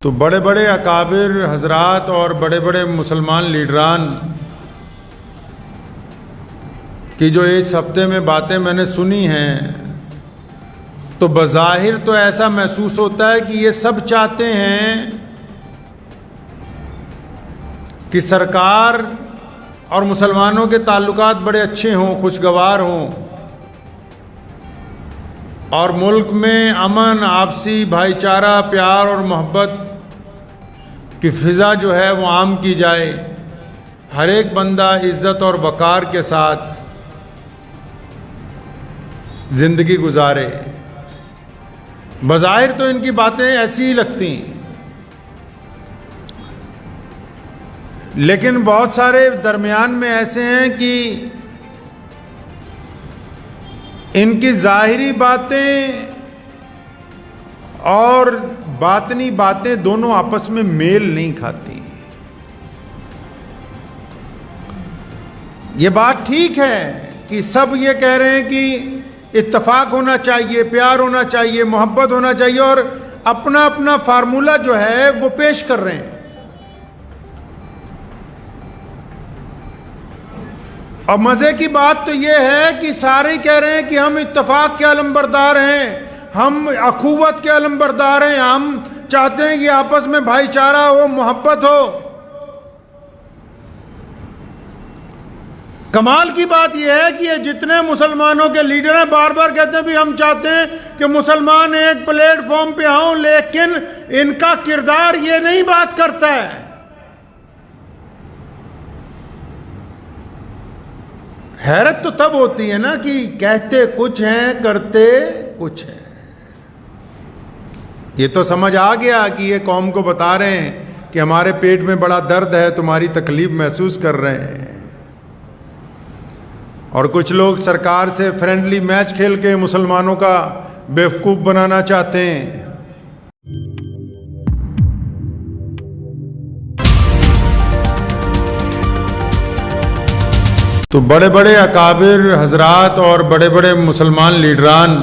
तो बड़े बड़े अकाबिर हजरात और बड़े बड़े मुसलमान लीडरान की जो इस हफ्ते में बातें मैंने सुनी हैं, तो बज़ाहिर तो ऐसा महसूस होता है कि ये सब चाहते हैं कि सरकार और मुसलमानों के ताल्लुकात बड़े अच्छे हों, खुशगवार हों और मुल्क में अमन, आपसी भाईचारा, प्यार और मोहब्बत की फ़िज़ा जो है वो आम की जाए। हर एक बंदा इज़्ज़त और वक़ार के साथ ज़िंदगी गुजारे। बज़ाहिर तो इनकी बातें ऐसी ही लगती, लेकिन बहुत सारे दरमियान में ऐसे हैं कि इनकी ज़ाहिरी बातें और बातनी बातें दोनों आपस में मेल नहीं खाती। ये बात ठीक है कि सब ये कह रहे हैं कि इत्तफाक होना चाहिए, प्यार होना चाहिए, मोहब्बत होना चाहिए और अपना अपना फार्मूला जो है वो पेश कर रहे हैं। और मज़े की बात तो ये है कि सारे कह रहे हैं कि हम इत्तफाक के अलंबरदार हैं, हम अखुवत के अलंबरदार हैं, हम चाहते हैं कि आपस में भाईचारा हो, मोहब्बत हो। कमाल की बात यह है कि ये जितने मुसलमानों के लीडर हैं बार बार कहते हैं भी हम चाहते हैं कि मुसलमान एक प्लेटफॉर्म पे हों, लेकिन इनका किरदार ये नहीं बात करता है। हैरत तो तब होती है ना कि कहते कुछ हैं, करते कुछ हैं। ये तो समझ आ गया कि ये कौम को बता रहे हैं कि हमारे पेट में बड़ा दर्द है, तुम्हारी तकलीफ महसूस कर रहे हैं। और कुछ लोग सरकार से फ्रेंडली मैच खेल के मुसलमानों का बेवकूफ़ बनाना चाहते हैं। तो बड़े बड़े अकाबिर हजरात और बड़े बड़े मुसलमान लीडरान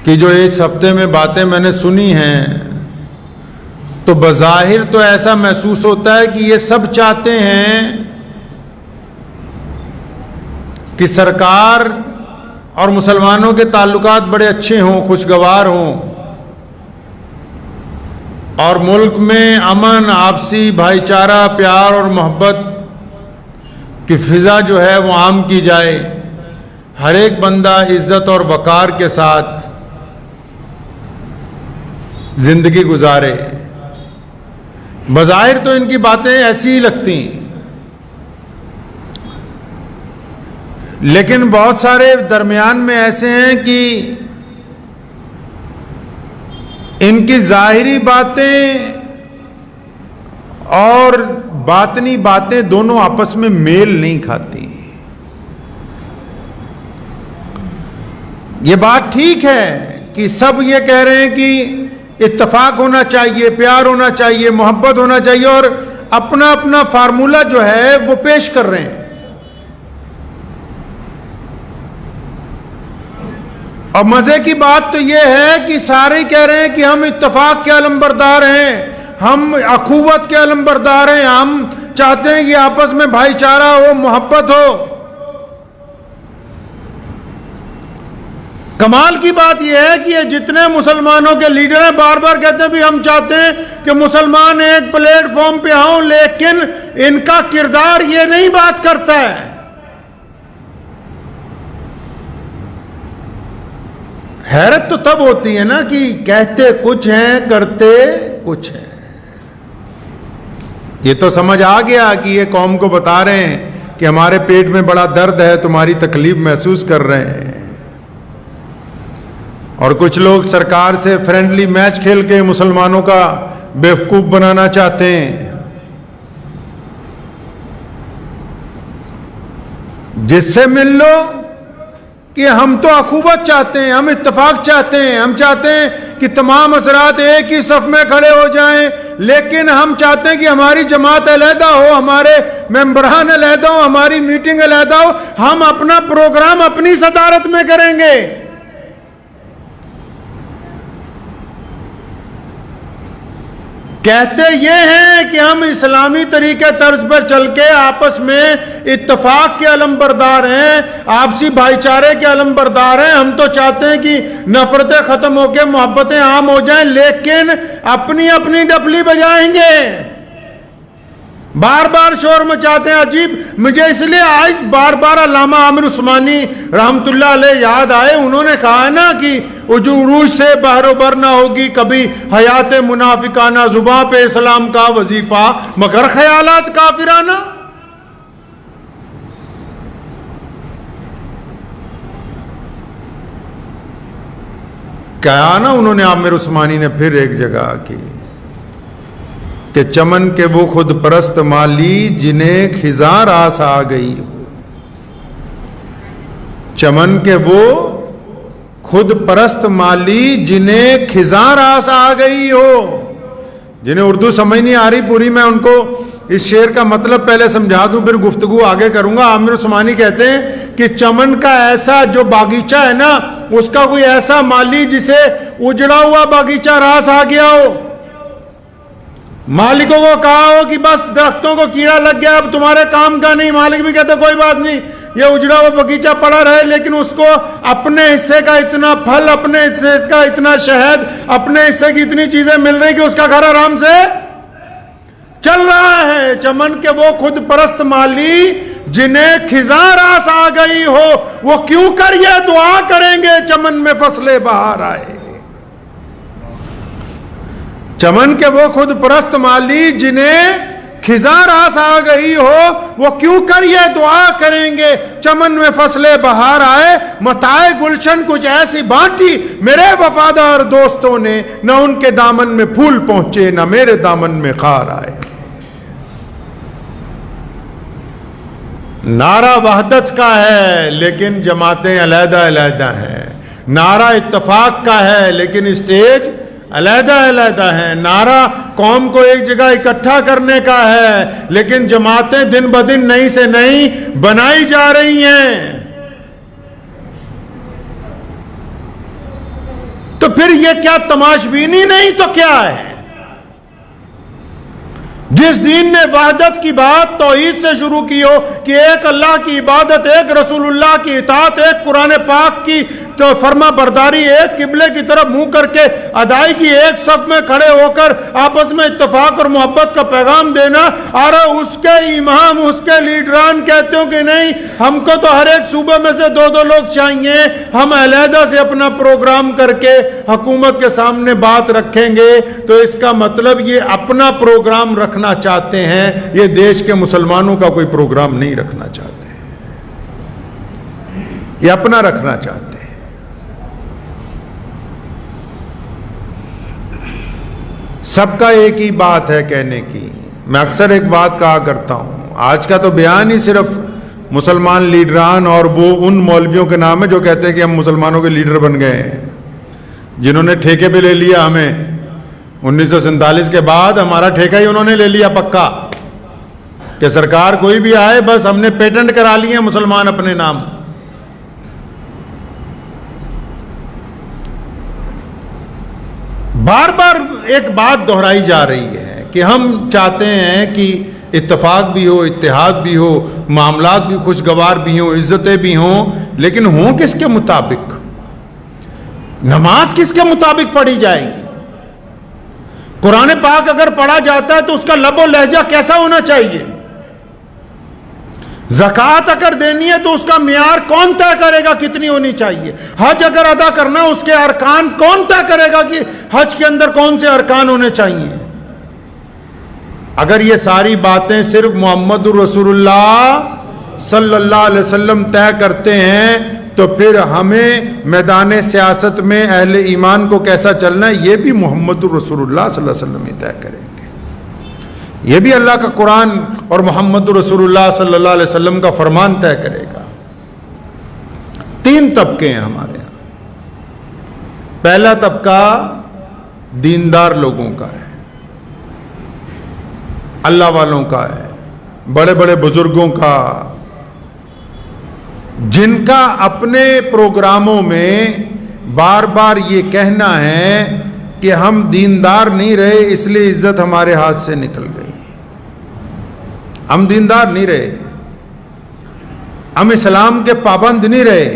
की जो इस हफ्ते में बातें मैंने सुनी हैं, तो बज़ाहिर तो ऐसा महसूस होता है कि ये सब चाहते हैं कि सरकार और मुसलमानों के ताल्लुकात बड़े अच्छे हों, खुशगवार हों और मुल्क में अमन, आपसी भाईचारा, प्यार और मोहब्बत की फ़िज़ा जो है वो आम की जाए। हर एक बंदा इज़्ज़त और वक़ार के साथ ज़िंदगी गुजारे। बज़ाहिर तो इनकी बातें ऐसी ही लगती, लेकिन बहुत सारे दरमियान में ऐसे हैं कि इनकी ज़ाहिरी बातें और बातनी बातें दोनों आपस में मेल नहीं खाती। ये बात ठीक है कि सब ये कह रहे हैं कि इत्तफाक होना चाहिए, प्यार होना चाहिए, मोहब्बत होना चाहिए और अपना अपना फार्मूला जो है वो पेश कर रहे हैं। और मज़े की बात तो ये है कि सारे कह रहे हैं कि हम इत्तफाक के अलंबरदार हैं, हम अखुवत के अलंबरदार हैं, हम चाहते हैं कि आपस में भाईचारा हो, मोहब्बत हो। कमाल की बात यह है कि ये जितने मुसलमानों के लीडर हैं बार बार कहते हैं भी हम चाहते हैं कि मुसलमान एक प्लेटफॉर्म पे हों, लेकिन इनका किरदार ये नहीं बात करता है। हैरत तो तब होती है ना कि कहते कुछ हैं, करते कुछ हैं। ये तो समझ आ गया कि ये कौम को बता रहे हैं कि हमारे पेट में बड़ा दर्द है, तुम्हारी तकलीफ महसूस कर रहे हैं। और कुछ लोग सरकार से फ्रेंडली मैच खेल के मुसलमानों का बेवकूफ़ बनाना चाहते हैं। जिससे मिल लो कि हम तो अखुवत चाहते हैं, हम इत्तफाक चाहते हैं, हम चाहते हैं कि तमाम हज़रात एक ही सफ़ में खड़े हो जाएं, लेकिन हम चाहते हैं कि हमारी जमात अलहदा हो, हमारे मेंबरान अलहदा हो, हमारी मीटिंग अलहदा हो, हम अपना प्रोग्राम अपनी सदारत में करेंगे। कहते ये हैं कि हम इस्लामी तरीके तर्ज पर चल के आपस में इत्तेफाक के अलमबरदार हैं, आपसी भाईचारे के अलमबरदार हैं। हम तो चाहते हैं कि नफरतें खत्म होकर मोहब्बतें आम हो जाएं, लेकिन अपनी अपनी डफली बजाएंगे, बार बार शोर मचाते हैं। अजीब, मुझे इसलिए आज बार बार अल्लामा आमिर उस्मानी रहमतुल्लाह अलैह याद आए। उन्होंने कहा है ना कि उरूज से बहरोबर ना होगी कभी हयात मुनाफिकाना, जुबां पे इस्लाम का वजीफा मगर ख्यालात काफिराना। कहा ना उन्होंने, आमिर उस्मानी ने फिर एक जगह की कि चमन के वो खुद परस्त माली जिन्हें खिज़ां रास आ गई हो। चमन के वो खुद परस्त माली जिन्हें खिज़ां रास आ गई हो। जिन्हें उर्दू समझ नहीं आ रही पूरी, मैं उनको इस शेर का मतलब पहले समझा दूं, फिर गुफ्तगू आगे करूंगा। आमिर उस्मानी कहते हैं कि चमन का ऐसा जो बागीचा है ना, उसका कोई ऐसा माली जिसे उजड़ा हुआ बागीचा रास आ गया हो। मालिकों को कहा हो कि बस दरख्तों को कीड़ा लग गया, अब तुम्हारे काम का नहीं। मालिक भी कहते कोई बात नहीं, ये उजड़ा हुआ बगीचा पड़ा रहे, लेकिन उसको अपने हिस्से का इतना फल, अपने हिस्से का इतना शहद, अपने हिस्से की इतनी चीजें मिल रही कि उसका घर आराम से चल रहा है। चमन के वो खुद परस्त माली जिन्हें खिज़ां रास आ गई हो, वो क्यों कर ये दुआ करेंगे चमन में फसले बहार आए। चमन के वो खुद परस्त माली जिन्हें खिज़ां रास आ गई हो, वो क्यों कर ये दुआ करेंगे चमन में फसले बहार आए। मताए गुलशन कुछ ऐसी बांटी मेरे वफादार दोस्तों ने, न उनके दामन में फूल पहुंचे न मेरे दामन में खार आए। नारा वहदत का है लेकिन जमातें अलहदा अलहदा हैं। नारा इत्तफाक का है लेकिन स्टेज अलहदा अलहदा है। नारा कौम को एक जगह इकट्ठा करने का है, लेकिन जमातें दिन ब दिन नई से नई बनाई जा रही हैं। तो फिर ये क्या तमाशबीनी नहीं तो क्या है? जिस दीन ने वहदत की बात तौहीद से शुरू की हो कि एक अल्लाह की इबादत, एक रसूलुल्लाह की इताअत, एक कुरान पाक की तो फर्मा बरदारी, एक किबले की तरफ मुंह करके अदायगी, एक सब में खड़े होकर आपस में इत्तेफाक और मोहब्बत का पैगाम देना। और उसके इमाम, उसके लीडरान कहते हो कि नहीं, हमको तो हर एक सूबे में से 2-2 लोग चाहिए, हम अलहदा से अपना प्रोग्राम करके हुकूमत के सामने बात रखेंगे। तो इसका मतलब ये अपना प्रोग्राम रखना चाहते हैं, ये देश के मुसलमानों का कोई प्रोग्राम नहीं रखना चाहते, ये अपना रखना चाहते हैं। सबका एक ही बात है कहने की। मैं अक्सर एक बात कहा करता हूं, आज का तो बयान ही सिर्फ मुसलमान लीडरान और वो उन मौलवियों के नाम है जो कहते हैं कि हम मुसलमानों के लीडर बन गए हैं, जिन्होंने ठेके पे ले लिया हमें 1947 के बाद। हमारा ठेका ही उन्होंने ले लिया पक्का कि सरकार कोई भी आए, बस हमने पेटेंट करा लिए मुसलमान अपने नाम। बार बार एक बात दोहराई जा रही है कि हम चाहते हैं कि इत्तेफाक भी हो, इत्तेहाद भी हो, मामलात भी खुशगवार भी हों, इज्जतें भी हों, लेकिन हों किसके मुताबिक? नमाज किसके मुताबिक पढ़ी जाएगी? कुरान पाक अगर पढ़ा जाता है तो उसका लबो लहजा कैसा होना चाहिए? ज़कात अगर देनी है तो उसका मियार कौन तय करेगा कितनी होनी चाहिए? हज अगर अदा करना उसके अरकान कौन तय करेगा कि हज के अंदर कौन से अरकान होने चाहिए? अगर ये सारी बातें सिर्फ मोहम्मदुर रसूलुल्लाह सल्लल्लाहु अलैहि वसल्लम तय करते हैं, तो फिर हमें मैदान सियासत में अहले ईमान को कैसा चलना है ये भी मोहम्मदुर रसूलुल्लाह सल्लल्लाहु अलैहि वसल्लम ही तय करेंगे। ये भी अल्लाह का कुरान और मोहम्मदुर रसूलुल्लाह सल्लल्लाहु अलैहि वसल्लम का फरमान तय करेगा। 3 तबके हैं हमारे यहाँ। पहला तबका दीनदार लोगों का है, अल्लाह वालों का है, बड़े बड़े बुजुर्गों का, जिनका अपने प्रोग्रामों में बार बार ये कहना है कि हम दीनदार नहीं रहे इसलिए इज्जत हमारे हाथ से निकल गई। हम दीनदार नहीं रहे, हम इस्लाम के पाबंद नहीं रहे,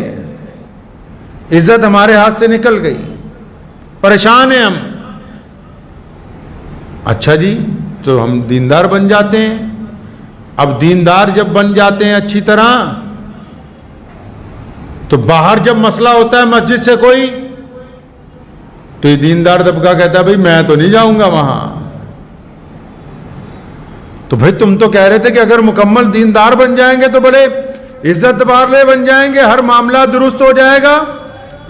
इज्जत हमारे हाथ से निकल गई, परेशान हैं हम। अच्छा जी, तो हम दीनदार बन जाते हैं। अब दीनदार जब बन जाते हैं अच्छी तरह, तो बाहर जब मसला होता है मस्जिद से कोई, तो ये दीनदार तबका कहता है भाई मैं तो नहीं जाऊंगा वहां। तो भाई तुम तो कह रहे थे कि अगर मुकम्मल दीनदार बन जाएंगे तो बोले इज्जत वाले बन जाएंगे, हर मामला दुरुस्त हो जाएगा।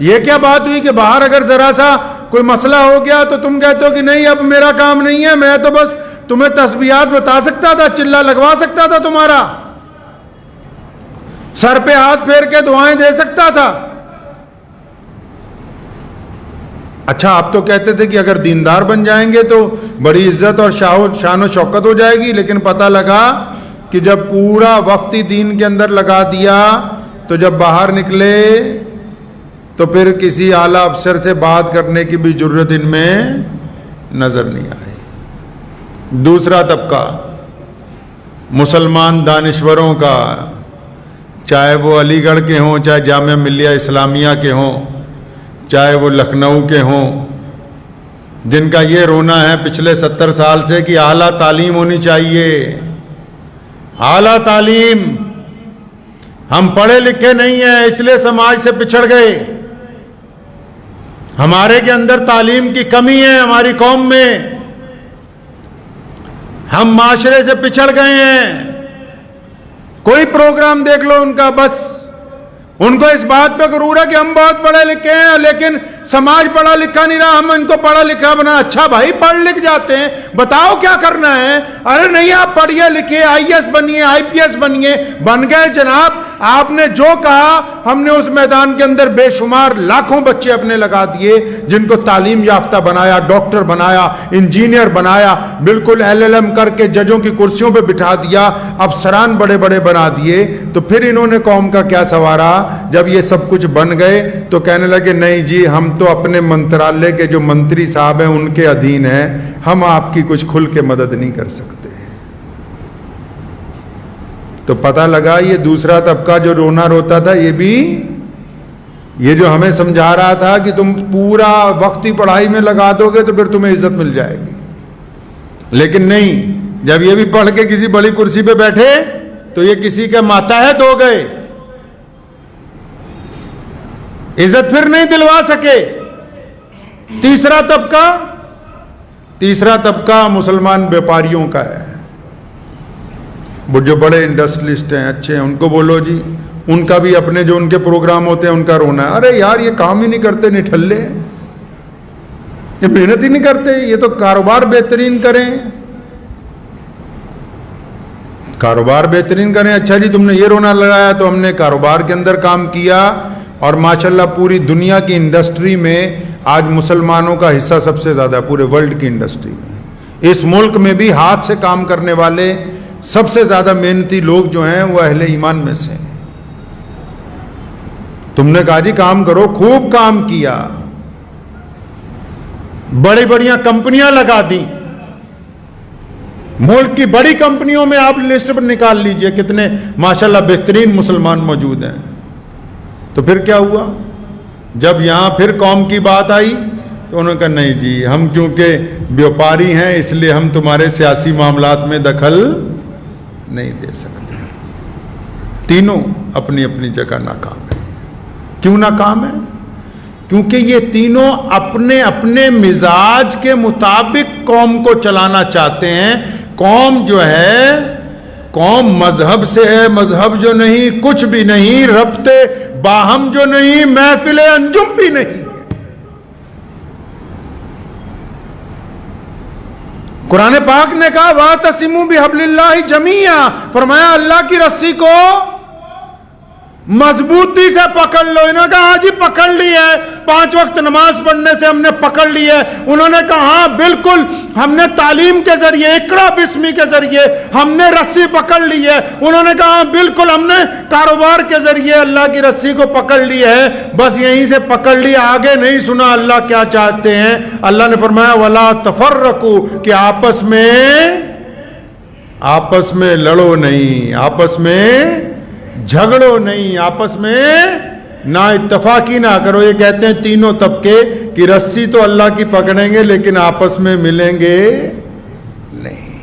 ये क्या बात हुई कि बाहर अगर जरा सा कोई मसला हो गया तो तुम कहते हो कि नहीं अब मेरा काम नहीं है, मैं तो बस तुम्हें तस्बीहात बता सकता था, चिल्ला लगवा सकता था, तुम्हारा सर पे हाथ फेर के दुआएं दे सकता था। अच्छा, आप तो कहते थे कि अगर दीनदार बन जाएंगे तो बड़ी इज्जत और शान और शौकत हो जाएगी, लेकिन पता लगा कि जब पूरा वक्त ही दीन के अंदर लगा दिया तो जब बाहर निकले तो फिर किसी आला अफसर से बात करने की भी जरूरत इनमें नजर नहीं आई। दूसरा तबका मुसलमान दानिश्वरों का, चाहे वो अलीगढ़ के हों, चाहे जामिया मिल्लिया इस्लामिया के हों, चाहे वो लखनऊ के हों, जिनका ये रोना है पिछले 70 साल से कि आला तालीम होनी चाहिए, आला तालीम। हम पढ़े लिखे नहीं हैं इसलिए समाज से पिछड़ गए, हमारे के अंदर तालीम की कमी है, हमारी कौम में हम माशरे से पिछड़ गए हैं। कोई प्रोग्राम देख लो उनका, बस उनको इस बात पे गुरूर है कि हम बहुत पढ़े लिखे हैं, लेकिन समाज पढ़ा लिखा नहीं रहा, हम इनको पढ़ा लिखा बना। अच्छा भाई, पढ़ लिख जाते हैं, बताओ क्या करना है। अरे नहीं, आप पढ़िए लिखिए, आईएएस बनिए, आईपीएस बनिए, बन गए जनाब। आपने जो कहा हमने उस मैदान के अंदर बेशुमार लाखों बच्चे अपने लगा दिए, जिनको तालीम याफ्ता बनाया, डॉक्टर बनाया, इंजीनियर बनाया, बिल्कुल एलएलएम करके जजों की कुर्सियों पे बिठा दिया, अफसरान बड़े बड़े बना दिए। तो फिर इन्होंने कौम का क्या सवारा। जब ये सब कुछ बन गए तो कहने लगे नहीं जी, हम तो अपने मंत्रालय के जो मंत्री साहब हैं उनके अधीन हैं, हम आपकी कुछ खुल के मदद नहीं कर सकते। तो पता लगा ये दूसरा तबका जो रोना रोता था, ये भी ये जो हमें समझा रहा था कि तुम पूरा वक्त ही पढ़ाई में लगा दोगे तो फिर तुम्हें इज्जत मिल जाएगी, लेकिन नहीं, जब ये भी पढ़ के किसी बड़ी कुर्सी पे बैठे तो ये किसी के मातहत हो गए, इज्जत फिर नहीं दिलवा सके। तीसरा तबका मुसलमान व्यापारियों का है, वो जो बड़े इंडस्ट्रियलिस्ट हैं, अच्छे हैं, उनको बोलो जी, उनका भी अपने जो उनके प्रोग्राम होते हैं उनका रोना है। अरे यार, ये काम ही नहीं करते, निठल्ले, ये मेहनत ही नहीं करते, ये तो कारोबार बेहतरीन करें, कारोबार बेहतरीन करें। अच्छा जी, तुमने ये रोना लगाया तो हमने कारोबार के अंदर काम किया, और माशाल्लाह पूरी दुनिया की इंडस्ट्री में आज मुसलमानों का हिस्सा सबसे ज़्यादा, पूरे वर्ल्ड की इंडस्ट्री में। इस मुल्क में भी हाथ से काम करने वाले सबसे ज़्यादा मेहनती लोग जो हैं वो अहले ईमान में से हैं। तुमने कहा जी काम करो, खूब काम किया, बड़ी बढ़िया कंपनियां लगा दी, मुल्क की बड़ी कंपनियों में आप लिस्ट पर निकाल लीजिए कितने माशाल्लाह बेहतरीन मुसलमान मौजूद हैं। तो फिर क्या हुआ, जब यहां फिर कौम की बात आई तो उन्होंने कहा नहीं जी, हम क्योंकि व्यापारी हैं इसलिए हम तुम्हारे सियासी मामलात में दखल नहीं दे सकते। तीनों अपनी अपनी जगह नाकाम है। क्यों नाकाम है? क्योंकि ये तीनों अपने अपने मिजाज के मुताबिक कौम को चलाना चाहते हैं। कौम जो है, कौम मजहब से है, मजहब जो नहीं, कुछ भी नहीं, रब्ते बाहम जो नहीं, महफिल अंजुम भी नहीं। कुरान पाक ने कहा वातसिमू बिहब्लिल्लाहि जमीआ, फरमाया अल्लाह की रस्सी को मजबूती से पकड़ लो। इन्होंने कहा हाँ जी पकड़ ली है, 5 वक्त नमाज पढ़ने से हमने पकड़ ली है। उन्होंने कहा हाँ बिल्कुल, हमने तालीम के जरिए, इकरा बिस्मी के जरिए हमने रस्सी पकड़ ली है। उन्होंने कहा हाँ बिल्कुल, हमने कारोबार के जरिए अल्लाह की रस्सी को पकड़ ली है, बस यहीं से पकड़ ली, आगे नहीं सुना अल्लाह क्या चाहते हैं। अल्लाह ने फरमाया वला तफर्रकू, कि आपस में लड़ो नहीं, आपस में झगड़ो नहीं, आपस में ना इत्तफाकी ना करो। ये कहते हैं तीनों तबके कि रस्सी तो अल्लाह की पकड़ेंगे लेकिन आपस में मिलेंगे नहीं।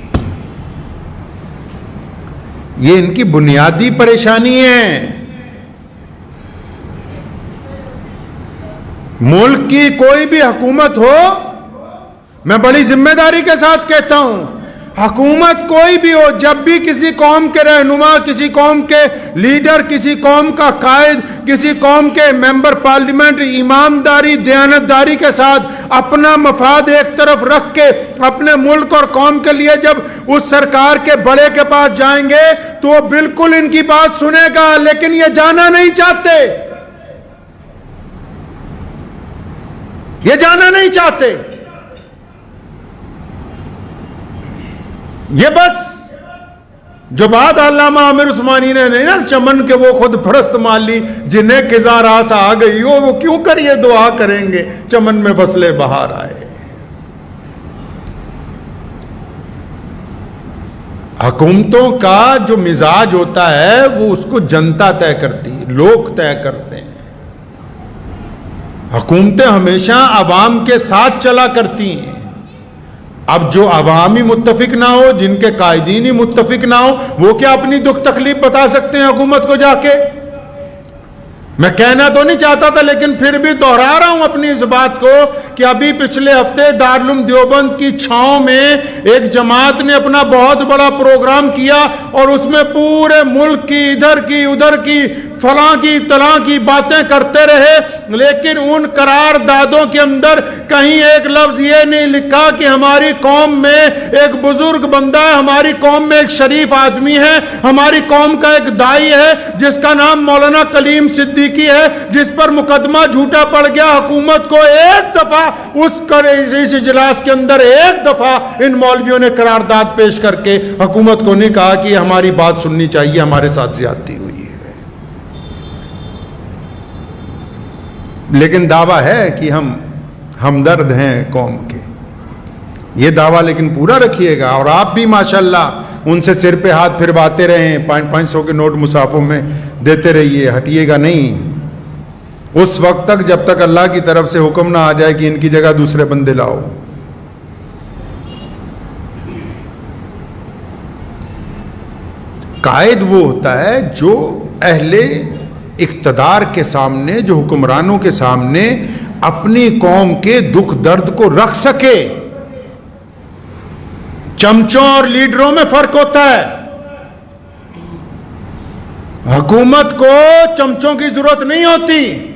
ये इनकी बुनियादी परेशानी है। मुल्क की कोई भी हुकूमत हो, मैं बड़ी जिम्मेदारी के साथ कहता हूं, हुकूमत कोई भी हो, जब भी किसी कौम के रहनुमा, किसी कौम के लीडर, किसी कौम का कायद, किसी कौम के मेंबर पार्लियामेंट ईमानदारी दयानतदारी के साथ अपना मफाद एक तरफ रख के अपने मुल्क और कौम के लिए जब उस सरकार के बड़े के पास जाएंगे तो वो बिल्कुल इनकी बात सुनेगा, लेकिन ये जाना नहीं चाहते, ये जाना नहीं चाहते। ये बस जो बात अल्लामा आमिर उस्मानी ने नहीं ना, चमन के वो खुद फरस्त माली जिन्हें खिजा रास आ गई हो, वो क्यों करिए दुआ करेंगे चमन में फसले बहार आए। हुकूमतों का जो मिजाज होता है वो उसको जनता तय करती है, लोग तय करते हैं। हुकूमतें हमेशा अवाम के साथ चला करती हैं। अब जो अवामी मुत्तफिक ना हो, जिनके कायदीन ही मुत्तफिक ना हो, वो क्या अपनी दुख तकलीफ बता सकते हैं हुकूमत को जाके? मैं कहना तो नहीं चाहता था, लेकिन फिर भी दोहरा रहा हूं अपनी इस बात को कि अभी पिछले हफ्ते दारुल देवबंद की छांव में एक जमात ने अपना बहुत बड़ा प्रोग्राम किया और उसमें पूरे मुल्क की, इधर की उधर की, फलां की तलां की बातें करते रहे, लेकिन उन करारदादों के अंदर कहीं एक लफ्ज ये नहीं लिखा कि हमारी कौम में एक बुजुर्ग बंदा है, हमारी कौम में एक शरीफ आदमी है, हमारी कौम का एक दाई है जिसका नाम मौलाना कलीम सिद्दीकी है, जिस पर मुकदमा झूठा पड़ गया। हुकूमत को एक दफा इस इजलास के अंदर एक दफा इन मौलवियों ने करारदाद पेश करके हुकूमत को नहीं कहा कि हमारी बात सुननी चाहिए, हमारे साथ ज्यादती हुई है। लेकिन दावा है कि हम हमदर्द हैं कौम के, ये दावा लेकिन पूरा रखिएगा। और आप भी माशाल्लाह उनसे सिर पे हाथ फिरवाते रहें, 500 के नोट मुसाफों में देते रहिए, हटिएगा नहीं उस वक्त तक जब तक अल्लाह की तरफ से हुक्म ना आ जाए कि इनकी जगह दूसरे बंदे लाओ। कायद वो होता है जो अहले इक्तदार के सामने, जो हुक्मरानों के सामने अपनी कौम के दुख दर्द को रख सके। चमचों और लीडरों में फर्क होता है। हुकूमत को चमचों की जरूरत नहीं होती।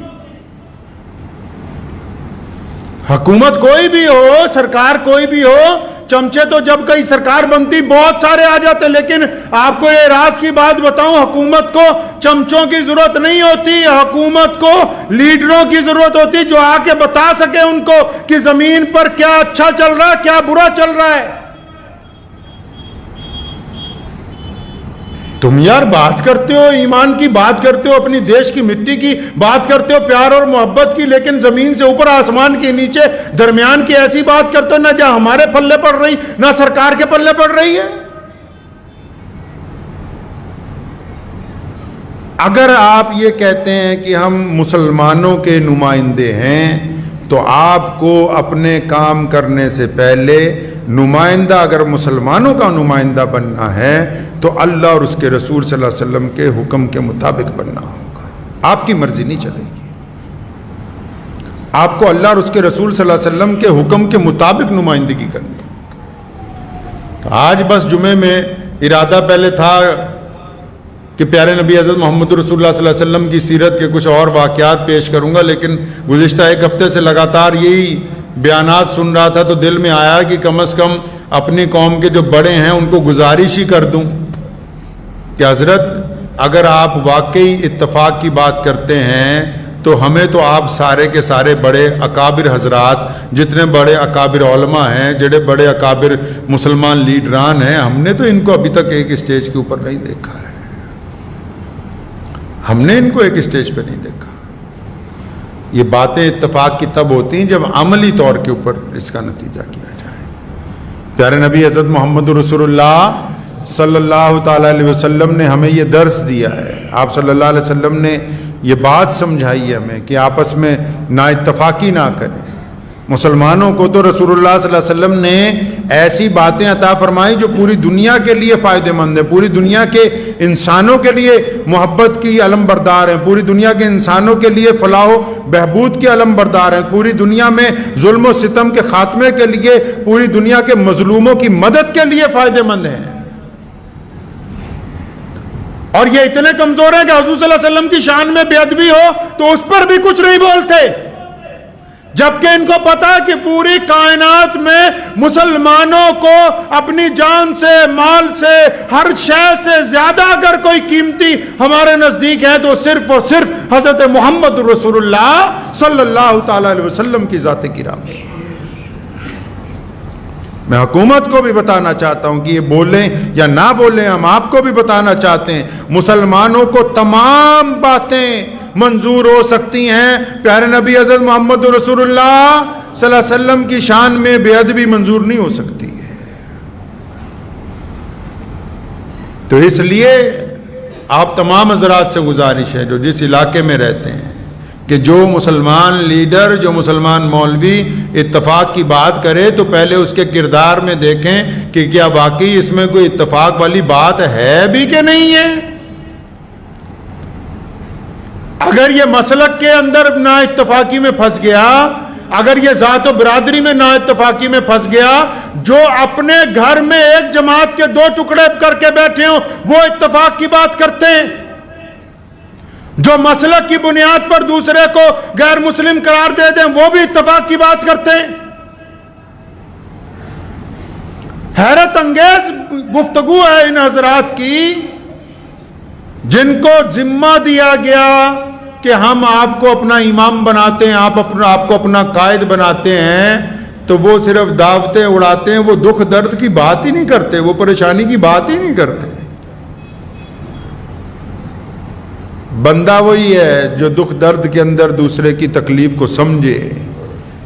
हुकूमत कोई भी हो, सरकार कोई भी हो, चमचे तो जब कई सरकार बनती बहुत सारे आ जाते, लेकिन आपको ये राज की बात बताऊं, हुकूमत को चमचों की जरूरत नहीं होती, हुकूमत को लीडरों की जरूरत होती जो आके बता सके उनको कि जमीन पर क्या अच्छा चल रहा है, क्या बुरा चल रहा है। तुम यार बात करते हो, ईमान की बात करते हो, अपनी देश की मिट्टी की बात करते हो, प्यार और मोहब्बत की, लेकिन जमीन से ऊपर आसमान के नीचे दरमियान की ऐसी बात करते हो ना जहां हमारे पल्ले पड़ रही, ना सरकार के पल्ले पड़ रही है। अगर आप ये कहते हैं कि हम मुसलमानों के नुमाइंदे हैं, तो आपको अपने काम करने से पहले नुमाइंदा, अगर मुसलमानों का नुमाइंदा बनना है तो अल्लाह और उसके रसूल सल्लल्लाहु अलैहि वसल्लम के हुक्म के मुताबिक बनना होगा। आपकी मर्जी नहीं चलेगी। आपको अल्लाह और उसके रसूल सल्लल्लाहु अलैहि वसल्लम के हुक्म के मुताबिक नुमाइंदगी करनी है। तो आज बस जुमे में इरादा पहले था कि प्यारे नबी हज़रत मोहम्मद रसूलुल्लाह सल्लल्लाहु अलैहि वसल्लम की सीरत के कुछ और वाक़यात पेश करूँगा, लेकिन गुज़िश्ता एक हफ्ते से लगातार यही बयानात सुन रहा था तो दिल में आया कि कम से कम अपनी कौम के जो बड़े हैं उनको गुजारिश ही कर दूं कि हज़रत अगर आप वाकई इत्तफाक की बात करते हैं तो हमें तो आप सारे के सारे बड़े अकाबिर हजरात, जितने बड़े अकाबिर उलमा हैं, जितने बड़े अकाबिर मुसलमान लीडरान हैं, हमने तो इनको अभी तक एक स्टेज के ऊपर नहीं देखा है। हमने इनको एक स्टेज पे नहीं देखा। ये बातें इत्तफाक की तब होती हैं जब अमली तौर के ऊपर इसका नतीजा किया जाए। प्यारे नबी हज़रत मोहम्मद रसूलुल्लाह सल्लल्लाहु ताला अलैहि वसल्लम ने हमें ये दर्स दिया है। आप सल्लल्लाहु अलैहि वसल्लम ने ये बात समझाई है हमें कि आपस में ना इत्तफाकी ना करें। मुसलमानों को तो रसूलुल्लाह सल्लल्लाहु अलैहि वसल्लम ने ऐसी बातें अता फरमाई जो पूरी दुनिया के लिए फ़ायदेमंद है, पूरी दुनिया के इंसानों के लिए मोहब्बत की अलम बरदार हैं, पूरी दुनिया के इंसानों के लिए फलाह बहबूद के अलम बरदार हैं, पूरी दुनिया में जुल्म और सितम के खात्मे के लिए, पूरी दुनिया के मजलूमों की मदद के लिए फ़ायदेमंद हैं। और ये इतने कमज़ोर हैं कि हुज़ूर सल्लल्लाहु अलैहि वसल्लम की शान में बेअदबी हो तो उस पर भी कुछ नहीं बोलते, जबकि इनको पता है कि पूरी कायनात में मुसलमानों को अपनी जान से, माल से, हर शय से ज्यादा अगर कोई कीमती हमारे नजदीक है तो सिर्फ और सिर्फ हजरत मोहम्मद रसूलुल्लाह सल्लल्लाहु ताला अलैहि वसल्लम की ज़ात गिरामी। मैं हुकूमत को भी बताना चाहता हूं कि ये बोलें या ना बोलें, हम आपको भी बताना चाहते हैं, मुसलमानों को तमाम बातें मंजूर हो सकती हैं, प्यारे नबी हज़रत मोहम्मद रसूलुल्लाह सल्लल्लाहु अलैहि वसल्लम की शान में बेअदबी मंजूर नहीं हो सकती है। तो इसलिए आप तमाम हज़रात से गुजारिश है जो जिस इलाके में रहते हैं कि जो मुसलमान लीडर, जो मुसलमान मौलवी इत्तफाक की बात करे तो पहले उसके किरदार में देखें कि क्या वाकई इसमें कोई इत्तफाक वाली बात है भी कि नहीं है। अगर ये मसलक के अंदर ना इत्तफाकी में फंस गया, अगर ये ज़ात व बिरादरी में ना इत्तफाकी में फंस गया, जो अपने घर में एक जमात के दो टुकड़े करके बैठे हो वो इत्तफाक की बात करते हैं, जो मसलक की बुनियाद पर दूसरे को गैर मुस्लिम करार दे दें वो भी इत्तफाक की बात करते हैं। हैरत अंगेज गुफ्तगू है इन हजरात की, जिनको जिम्मा दिया गया कि हम आपको अपना इमाम बनाते हैं, आपको अपना कायद बनाते हैं, तो वो सिर्फ दावतें उड़ाते हैं, वो दुख दर्द की बात ही नहीं करते, वो परेशानी की बात ही नहीं करते। बंदा वही है जो दुख दर्द के अंदर दूसरे की तकलीफ को समझे।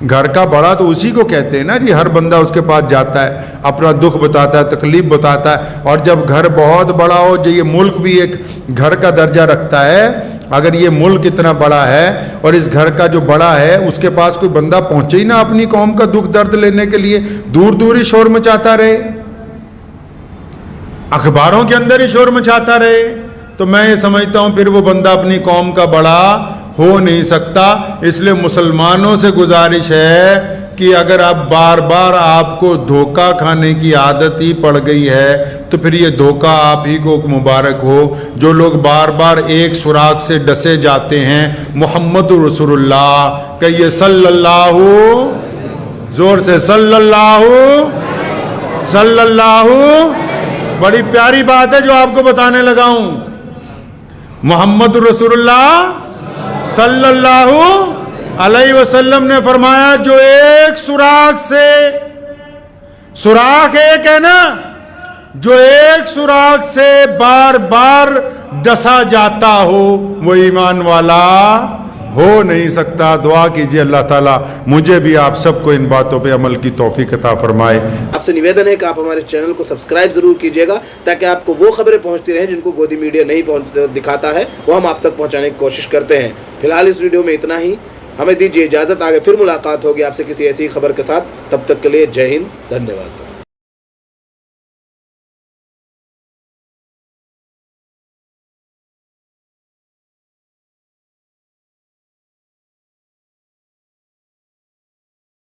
घर का बड़ा तो उसी को कहते हैं ना जी, हर बंदा उसके पास जाता है, अपना दुख बताता है, तकलीफ बताता है। और जब घर बहुत बड़ा हो, जो ये मुल्क भी एक घर का दर्जा रखता है, अगर ये मुल्क इतना बड़ा है और इस घर का जो बड़ा है उसके पास कोई बंदा पहुंचे ही ना अपनी कौम का दुख दर्द लेने के लिए, दूर दूर ही शोर मचाता रहे, अखबारों के अंदर ही शोर मचाता रहे, तो मैं ये समझता हूं फिर वो बंदा अपनी कौम का बड़ा हो नहीं सकता। इसलिए मुसलमानों से गुजारिश है कि अगर आप बार बार आपको धोखा खाने की आदत ही पड़ गई है तो फिर ये धोखा आप ही को मुबारक हो। जो लोग बार बार एक सुराग से डसे जाते हैं, मोहम्मद रसूलुल्लाह कहिए सल्लल्लाहु, जोर से सल्लल्लाहु सल्लल्लाहु। बड़ी प्यारी बात है जो आपको बताने लगा हूं। मोहम्मद रसूलुल्लाह सल्लल्लाहु अलैहि वसल्लम ने फरमाया, जो एक सुराग से, सुराग एक है ना, जो एक सुराग से बार बार डसा जाता हो वो ईमान वाला हो नहीं सकता। दुआ कीजिए अल्लाह ताला मुझे भी आप सबको इन बातों पे अमल की तौफीक अता फरमाए। आपसे निवेदन है कि आप हमारे चैनल को सब्सक्राइब जरूर कीजिएगा ताकि आपको वो खबरें पहुंचती रहें जिनको गोदी मीडिया नहीं दिखाता है, वो हम आप तक पहुंचाने की कोशिश करते हैं। फिलहाल इस वीडियो में इतना ही, हमें दीजिए इजाज़त। आगे फिर मुलाकात होगी आपसे किसी ऐसी खबर के साथ, तब तक के लिए जय हिंद, धन्यवाद।